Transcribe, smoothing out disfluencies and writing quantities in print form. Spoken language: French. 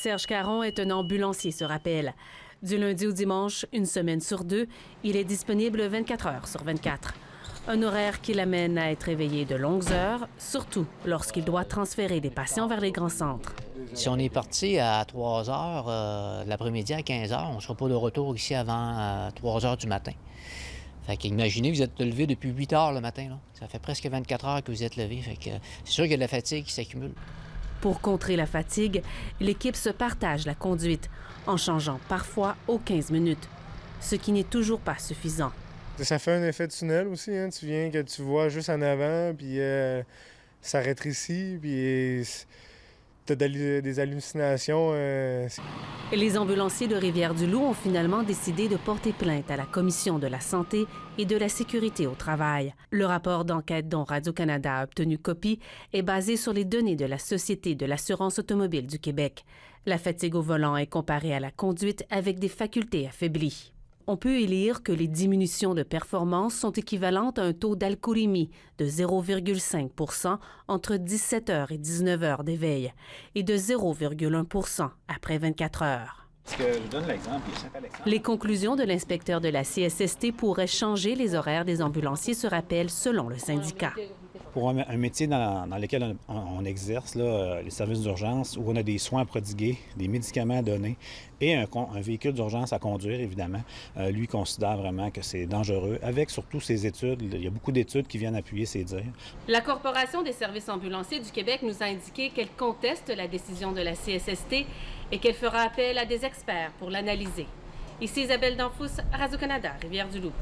Serge Caron est un ambulancier, se rappelle. Du lundi au dimanche, une semaine sur deux, il est disponible 24 heures sur 24. Un horaire qui l'amène à être éveillé de longues heures, surtout lorsqu'il doit transférer des patients vers les grands centres. Si on est parti à 3 heures l'après-midi à 15 heures, on ne sera pas de retour ici avant 3 heures du matin. Fait qu'imaginez, vous êtes levé depuis 8 heures le matin. Là. Ça fait presque 24 heures que vous êtes levé. Fait que c'est sûr qu'il y a de la fatigue qui s'accumule. Pour contrer la fatigue, l'équipe se partage la conduite, en changeant parfois aux 15 minutes, ce qui n'est toujours pas suffisant. Ça fait un effet de tunnel aussi. Hein? Tu viens que tu vois juste en avant, puis ça rétrécit, puis tu as des hallucinations. Les ambulanciers de Rivière-du-Loup ont finalement décidé de porter plainte à la Commission de la santé et de la sécurité au travail. Le rapport d'enquête dont Radio-Canada a obtenu copie est basé sur les données de la Société de l'assurance automobile du Québec. La fatigue au volant est comparée à la conduite avec des facultés affaiblies. On peut y lire que les diminutions de performance sont équivalentes à un taux d'alcoolémie de 0,5 % entre 17 heures et 19 heures d'éveil et de 0,1 % après 24 heures. Parce que je donne l'exemple, il s'appelle l'exemple. Les conclusions de l'inspecteur de la CSST pourraient changer les horaires des ambulanciers, se rappellent selon le syndicat. Pour un métier dans lequel on exerce, là, les services d'urgence, où on a des soins à prodiguer, des médicaments à donner et un véhicule d'urgence à conduire, évidemment, lui considère vraiment que c'est dangereux, avec surtout ses études. Il y a beaucoup d'études qui viennent appuyer ses dires. La Corporation des services ambulanciers du Québec nous a indiqué qu'elle conteste la décision de la CSST et qu'elle fera appel à des experts pour l'analyser. Ici Isabelle Danfous, Radio-Canada, Rivière-du-Loup.